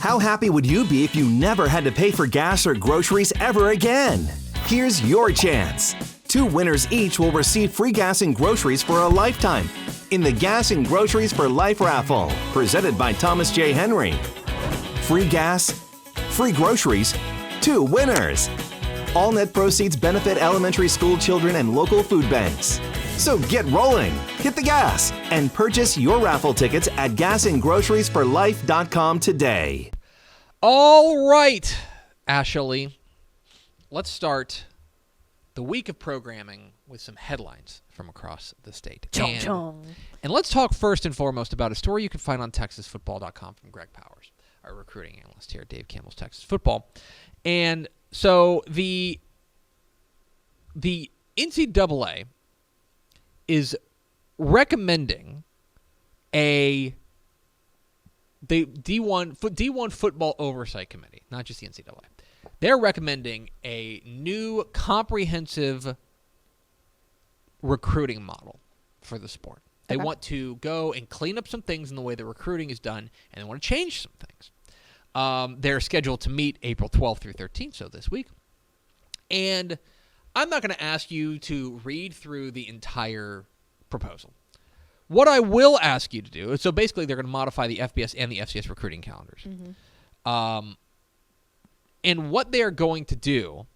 How happy would you be if you never had to pay for gas or groceries ever again? Here's your chance. 2 winners each will receive free gas and groceries for a lifetime in the Gas and Groceries for Life raffle, presented by Thomas J. Henry. Free gas, free groceries, 2 winners. All net proceeds benefit elementary school children and local food banks. So get rolling, hit the gas, and purchase your raffle tickets at gasandgroceриesforlife.com today. All right, Ashley, let's start the week of programming with some headlines from across the state. And let's talk first and foremost about a story you can find on TexasFootball.com from Greg Powers, our recruiting analyst here at Dave Campbell's Texas Football. And so the NCAA is recommending the D1 football oversight committee, not just the NCAA. They're recommending a new comprehensive recruiting model for the sport. They want to go and clean up some things in the way that recruiting is done, and they want to change some things. They're scheduled to meet April 12th through 13th, so this week. And I'm not going to ask you to read through the entire proposal. What I will ask you to do is, so basically they're going to modify the FBS and the FCS recruiting calendars. And what they are going to do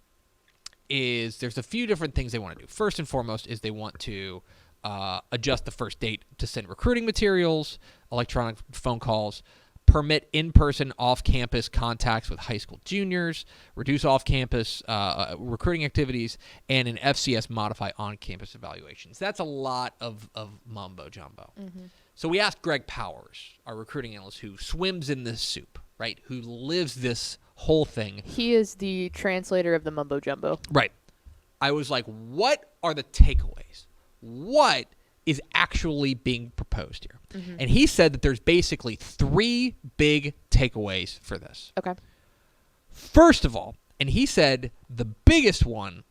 is there's a few different things they want to do. First and foremost is they want to adjust the first date to send recruiting materials, electronic phone calls, permit in-person off-campus contacts with high school juniors, reduce off-campus recruiting activities, and in FCS modify on-campus evaluations. That's a lot of mumbo-jumbo. So we asked Greg Powers, our recruiting analyst, who swims in this soup, right, who lives this whole thing. He is the translator of the mumbo-jumbo. Right. I was like, what are the takeaways? What is actually being proposed here? And he said that there's basically 3 big takeaways for this. Okay. First of all, and he said the biggest one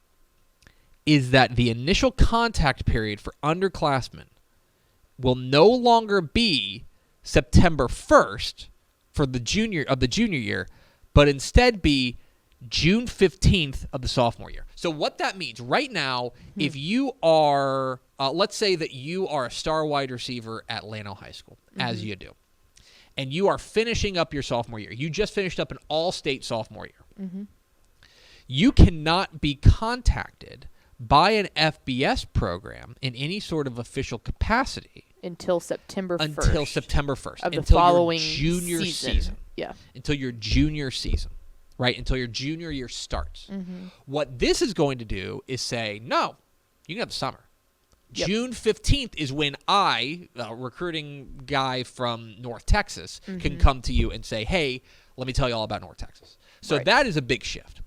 is that the initial contact period for underclassmen will no longer be September 1st for the junior year, but instead be June 15th of the sophomore year. So what that means, right now, if you are, let's say that you are a star wide receiver at Llano High School, as you do, and you are finishing up your sophomore year. You just finished up an all-state sophomore year. You cannot be contacted by an FBS program in any sort of official capacity until September 1st. Until September 1st. Of the until following your junior season. Yeah. Until your junior season. Right, until your junior year starts. What this is going to do is say, no, you can have the summer. Yep. June 15th is when I, a recruiting guy from North Texas, can come to you and say, hey, let me tell you all about North Texas. So that is a big shift.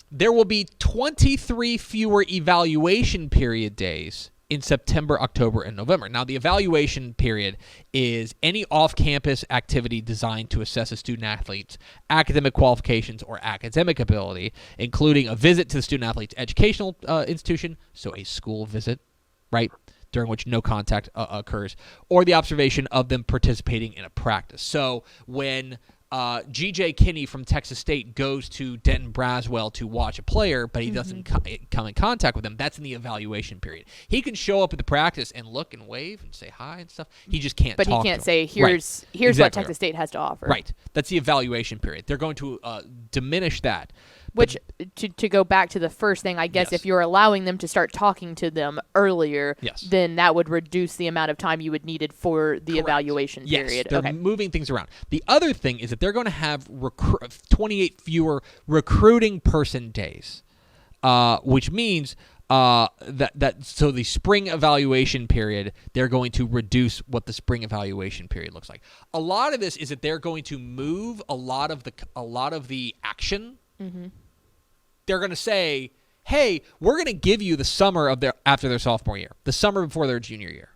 There will be 23 fewer evaluation period days in September, October, and November. Now, the evaluation period is any off-campus activity designed to assess a student-athlete's academic qualifications or academic ability, including a visit to the student-athlete's educational institution, so a school visit, right, during which no contact occurs, or the observation of them participating in a practice. So when G.J. Kinney from Texas State goes to Denton Braswell to watch a player, but he doesn't come in contact with them, that's in the evaluation period. He can show up at the practice and look and wave and say hi and stuff. He just can't talk to them. But he can't say, here's exactly what Texas State has to offer. Right. That's the evaluation period. They're going to diminish that. Which, to go back to the first thing, I guess if you're allowing them to start talking to them earlier, then that would reduce the amount of time you would needed for the evaluation period. They're moving things around. The other thing is that they're going to have 28 fewer recruiting person days, which means so the spring evaluation period, they're going to reduce what the spring evaluation period looks like. A lot of this is that they're going to move a lot of the action. They're going to say, hey, we're going to give you the summer after their sophomore year, the summer before their junior year.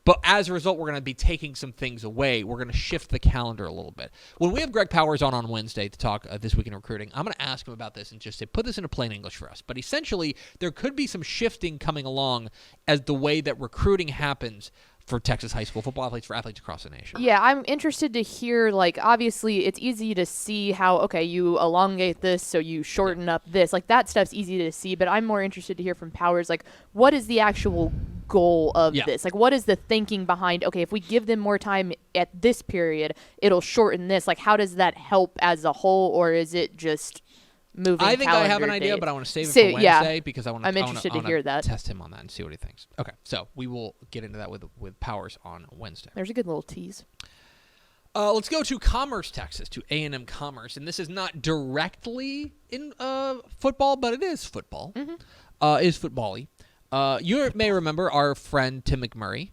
But as a result, we're going to be taking some things away. We're going to shift the calendar a little bit. When we have Greg Powers on Wednesday to talk This Week in Recruiting, I'm going to ask him about this and just say, put this into plain English for us. But essentially, there could be some shifting coming along as the way that recruiting happens for Texas high school football athletes, for athletes across the nation. Yeah, I'm interested to hear, like, obviously it's easy to see how, okay, you elongate this, so you shorten up this. Like, that stuff's easy to see, but I'm more interested to hear from Powers, like, what is the actual goal of this? Like, what is the thinking behind, okay, if we give them more time at this period, it'll shorten this. Like, how does that help as a whole, or is it just moving I think I have an idea, but I want to save it for Wednesday because I'm interested to hear that. Test him on that and see what he thinks. Okay, so we will get into that with Powers on Wednesday. There's a good little tease. Let's go to Commerce, Texas, to A&M Commerce, and this is not directly in football, but it is football. It is football-y. You may remember our friend Tim McMurray,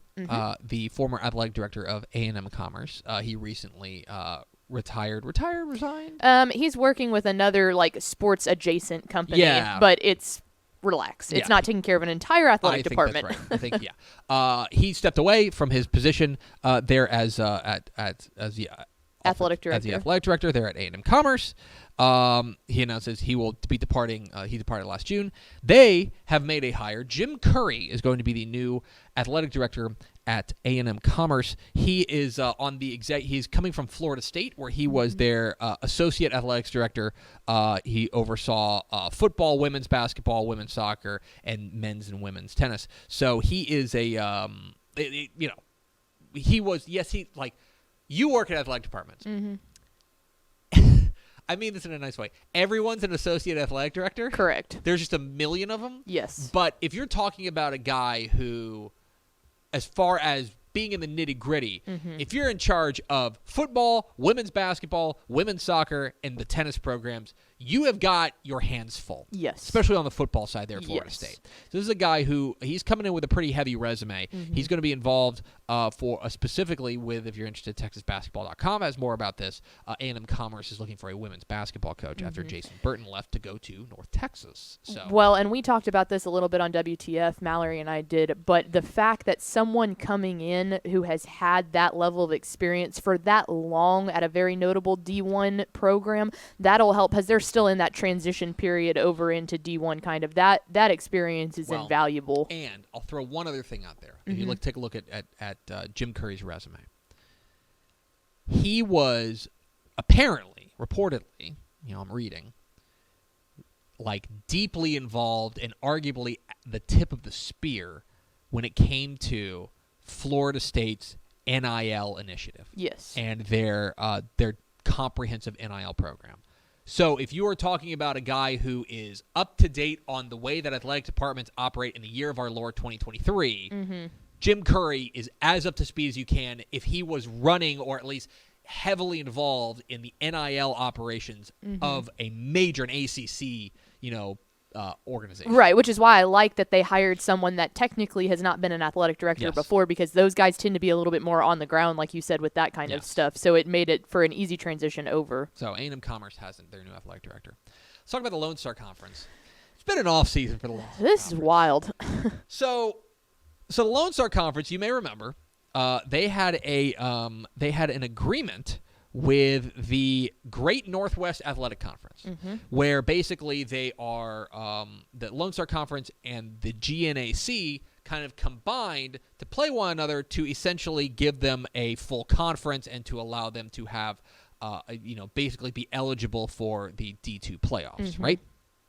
the former athletic director of A&M Commerce. He recently resigned? He's working with another, like, sports adjacent company, but it's relaxed. It's not taking care of an entire athletic department. That's right. I think, he stepped away from his position there as the athletic director. As the athletic director there at A&M Commerce. He announces he will be departing. He departed last June. They have made a hire. Jim Curry is going to be the new athletic director at A&M Commerce. He is He's coming from Florida State, where he was their associate athletics director. He oversaw football, women's basketball, women's soccer, and men's and women's tennis. So he is you work at athletic departments. I mean this in a nice way. Everyone's an associate athletic director. Correct. There's just a million of them. Yes. But if you're talking about a guy who, as far as being in the nitty-gritty, if you're in charge of football, women's basketball, women's soccer, and the tennis programs, you have got your hands full. Yes. Especially on the football side there at Florida State. So this is a guy who, he's coming in with a pretty heavy resume. He's going to be involved specifically with, if you're interested, TexasBasketball.com has more about this. A&M Commerce is looking for a women's basketball coach after Jason Burton left to go to North Texas. So well, and we talked about this a little bit on WTF, Mallory and I did, but the fact that someone coming in who has had that level of experience for that long at a very notable D1 program, that'll help, because they're still in that transition period over into D1 kind of. That experience is invaluable. And I'll throw one other thing out there. If you take a look at Jim Curry's resume. He was reportedly, I'm reading, like deeply involved and arguably the tip of the spear when it came to Florida State's NIL initiative. Yes. And their comprehensive NIL program. So if you are talking about a guy who is up to date on the way that athletic departments operate in the year of our Lord 2023, Jim Curry is as up to speed as you can if he was running or at least heavily involved in the NIL operations of a major, an ACC, organization. Right, which is why I like that they hired someone that technically has not been an athletic director before, because those guys tend to be a little bit more on the ground, like you said, with that kind of stuff. So it made it for an easy transition over. So A&M Commerce has their new athletic director. Let's talk about the Lone Star Conference. It's been an off season for the Lone Star This is wild. So the Lone Star Conference, you may remember, they had an agreement with the Great Northwest Athletic Conference, where basically they are the Lone Star Conference and the GNAC kind of combined to play one another to essentially give them a full conference and to allow them to have, basically be eligible for the D2 playoffs, right?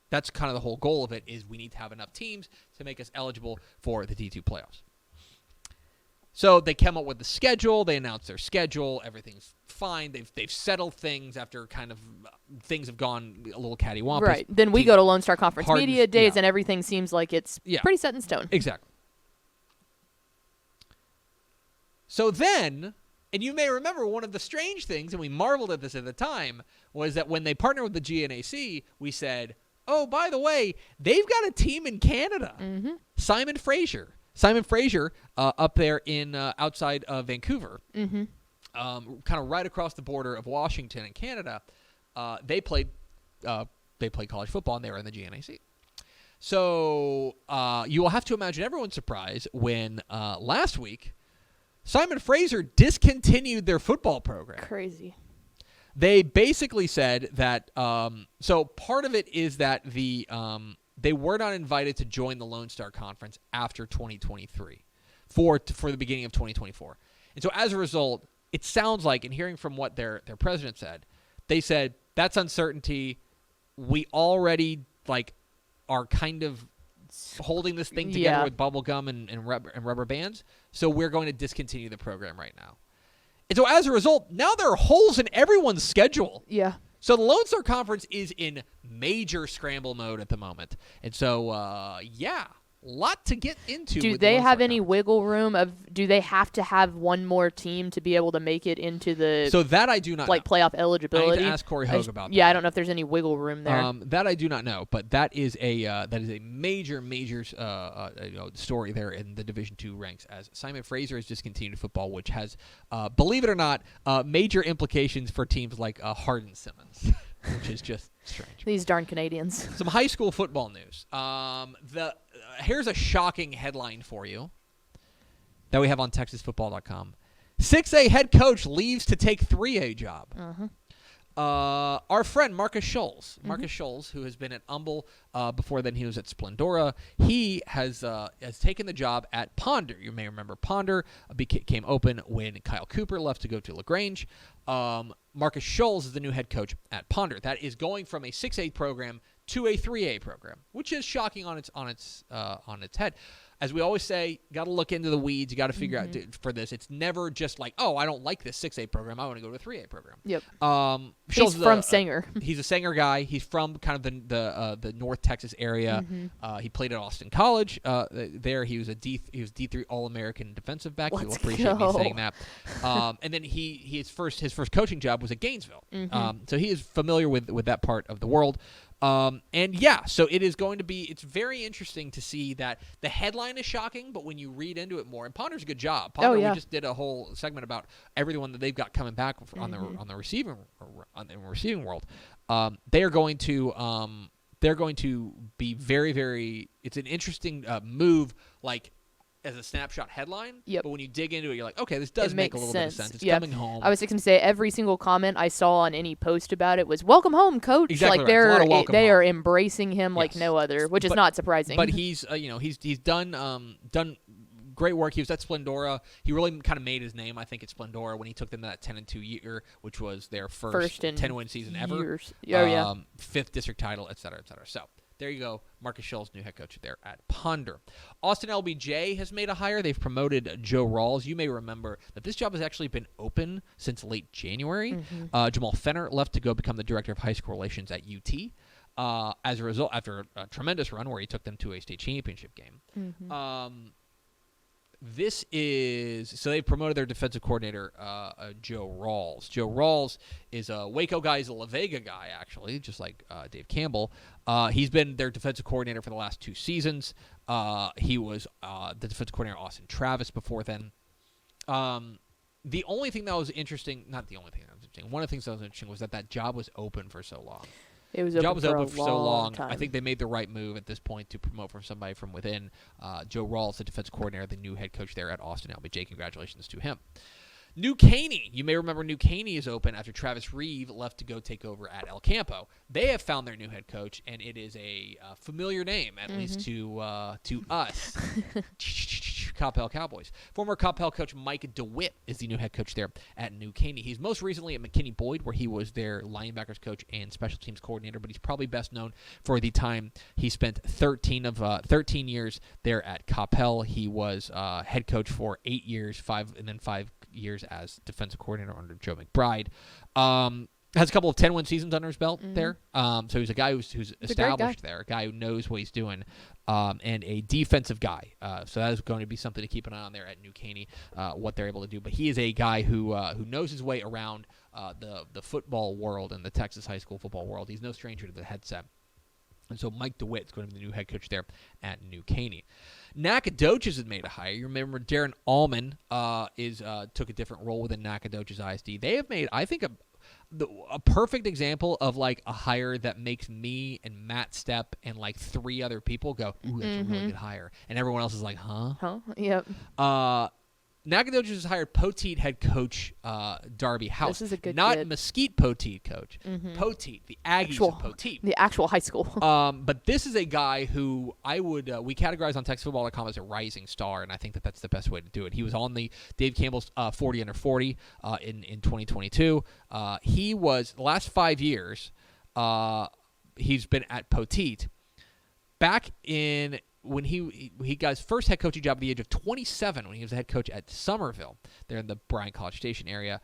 That's kind of the whole goal of it, is we need to have enough teams to make us eligible for the D2 playoffs. So they came up with the schedule. They announced their schedule. Everything's fine. They've settled things after kind of things have gone a little cattywampus. Right. Then we go to Lone Star Conference Media Days, and everything seems like it's pretty set in stone. Exactly. So then, and you may remember one of the strange things, and we marveled at this at the time, was that when they partnered with the GNAC, we said, oh, by the way, they've got a team in Canada. Simon Fraser up there in outside of Vancouver, kind of right across the border of Washington and Canada. They played college football, and they were in the GNAC. So you will have to imagine everyone's surprise when last week Simon Fraser discontinued their football program. Crazy. They basically said that so part of it is that they were not invited to join the Lone Star Conference after 2023 for the beginning of 2024. And so as a result, it sounds like, and hearing from what their president said, they said that's uncertainty. We already are kind of holding this thing together with bubble gum and rubber bands, so we're going to discontinue the program right now. And so as a result, now there are holes in everyone's schedule. Yeah. So the Lone Star Conference is in major scramble mode at the moment. And so, lot to get into. Do they have any wiggle room do they have to have one more team to be able to make it into the So that I do not know. playoff eligibility? I need to ask Corey Hogue about that. Yeah, I don't know if there's any wiggle room there. That I do not know, but that is a major story there in the Division II ranks, as Simon Fraser has discontinued football, which has, believe it or not, major implications for teams like Hardin Simmons, which is just strange. These darn Canadians. Some high school football news. Here's a shocking headline for you that we have on TexasFootball.com. 6A head coach leaves to take 3A job. Our friend Marcus Scholes, who has been at Humble before then, he was at Splendora. He has taken the job at Ponder. You may remember Ponder became open when Kyle Cooper left to go to LaGrange. Marcus Scholes is the new head coach at Ponder. That is going from a 6A program to a 3A program, which is shocking on its head. As we always say, got to look into the weeds. You got to figure out for this. It's never just like, oh, I don't like this 6A program. I want to go to a 3A program. Yep. He's from Sanger. He's a Sanger guy. He's from kind of the North Texas area. He played at Austin College. There, he was D3 All-American defensive back. You'll appreciate me saying that. And then his first coaching job was at Gainesville. So he is familiar with that part of the world. So it is going to be, it's very interesting to see that the headline is shocking, but when you read into it more, and Ponder's a good job. Ponder, we just did a whole segment about everyone that they've got coming back on the receiving world. They're going to be very, very, it's an interesting move, as a snapshot headline, but when you dig into it, you're like, okay, this does make a little bit of sense. It's coming home. I was going to say, every single comment I saw on any post about it was, welcome home, coach. Exactly right. They are embracing him like no other, which is not surprising. But he's done great work. He was at Splendora. He really kind of made his name, I think, at Splendora when he took them to that 10-2 year, which was their first 10-win season ever. Fifth district title, et cetera, et cetera. So there you go. Marcus Scholes, new head coach there at Ponder. Austin LBJ has made a hire. They've promoted Joe Rawls. You may remember that this job has actually been open since late January. Jamal Fenner left to go become the director of high school relations at UT. As a result, after a tremendous run where he took them to a state championship game. So they promoted their defensive coordinator, Joe Rawls. Joe Rawls is a Waco guy. He's a La Vega guy, actually, just like Dave Campbell. He's been their defensive coordinator for the last 2 seasons. He was the defensive coordinator at Austin Travis before then. The only thing that was interesting, not the only thing that was interesting, one of the things that was interesting was that job was open for so long. It was open for so long. Time. I think they made the right move at this point to promote from somebody from within. Joe Rawls, the defensive coordinator, the new head coach there at Austin LBJ. Congratulations to him. New Caney. You may remember New Caney is open after Travis Reeve left to go take over at El Campo. They have found their new head coach, and it is a familiar name, at least to us. Coppell Cowboys. Former Coppell coach Mike DeWitt is the new head coach there at New Caney. He's most recently at McKinney Boyd, where he was their linebackers coach and special teams coordinator, but he's probably best known for the time he spent 13 years there at Coppell. He was head coach for 8 years, 5 years as defensive coordinator under Joe McBride. Has a couple of 10-win seasons under his belt there. So he's a guy who's established there, a guy who knows what he's doing, and a defensive guy. So that is going to be something to keep an eye on there at New Caney, what they're able to do. But he is a guy who knows his way around the football world and the Texas high school football world. He's no stranger to the headset. And so Mike DeWitt is going to be the new head coach there at New Caney. Nacogdoches has made a hire. You remember Darren Allman took a different role within Nacogdoches ISD. They have made, I think, a perfect example of like a hire that makes me and Matt Stepp and like 3 other people go, ooh, that's a really good hire. And everyone else is like, huh? Yep. Nacogdoches has hired Poteet head coach Darby House. This is a good Not kid. Mesquite Poteet coach. Poteet, the Aggies of Poteet. The actual high school. But this is a guy who I would we categorize on TexasFootball.com as a rising star, and I think that that's the best way to do it. He was on the Dave Campbell's 40 under 40 in 2022. He was the last 5 years. He's been at Poteet. Back in when he got his first head coaching job at the age of 27, when he was a head coach at Somerville, there in the Bryan College Station area.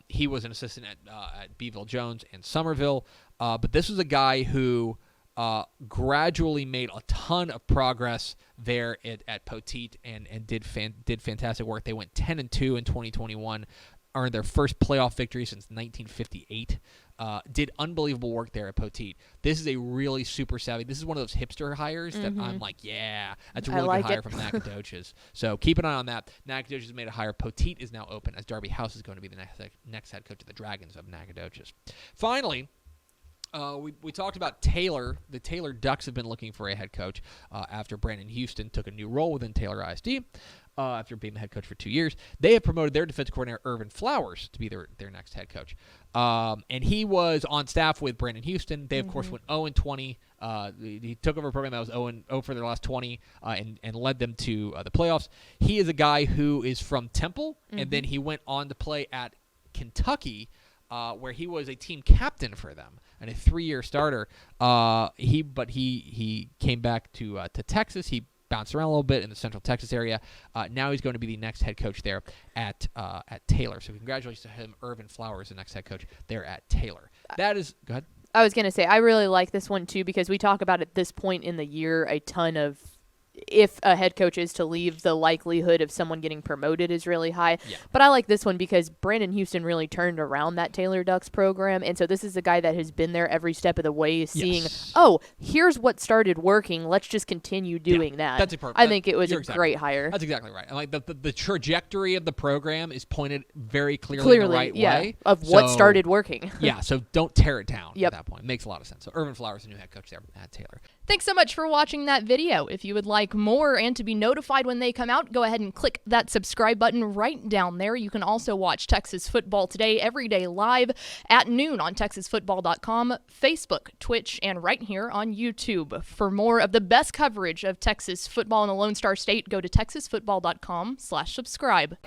He was an assistant at Beeville Jones and Somerville. But this was a guy who gradually made a ton of progress there at Poteet and did fantastic work. They went 10-2 in 2021, earned their first playoff victory since 1958. Did unbelievable work there at Poteet. This is a really super savvy. This is one of those hipster hires that I'm like, yeah, that's a really good hire from Nacogdoches. So keep an eye on that. Nacogdoches made a hire. Poteet is now open as Darby House is going to be the next head coach of the Dragons of Nacogdoches. Finally, we talked about Taylor. The Taylor Ducks have been looking for a head coach after Brandon Houston took a new role within Taylor ISD. After being the head coach for 2 years. They have promoted their defensive coordinator, Irvin Flowers, to be their next head coach. And he was on staff with Brandon Houston. They, of course, went 0-20. He took over a program that was 0 for their last 20 and led them to the playoffs. He is a guy who is from Temple, and then he went on to play at Kentucky, where he was a team captain for them and a 3-year starter. He came back to Texas. He bounced around a little bit in the Central Texas area. Now he's going to be the next head coach there at Taylor. So congratulations to him, Irvin Flowers, the next head coach there at Taylor. That is – go ahead. I was going to say, I really like this one, too, because we talk about at this point in the year a ton of if a head coach is to leave, the likelihood of someone getting promoted is really high. Yeah. But I like this one because Brandon Houston really turned around that Taylor Ducks program. And so this is a guy that has been there every step of the way, seeing, here's what started working. Let's just continue doing that. That's perfect. I think it was a great hire. That's exactly right. And like the trajectory of the program is pointed very clearly in the right way. Of what started working. So don't tear it down at that point. It makes a lot of sense. So Irvin Flowers, the new head coach there at Taylor. Thanks so much for watching that video. If you would like more and to be notified when they come out, go ahead and click that subscribe button right down there. You can also watch Texas Football Today every day live at noon on TexasFootball.com, Facebook, Twitch, and right here on YouTube. For more of the best coverage of Texas football in the Lone Star State, go to TexasFootball.com/subscribe.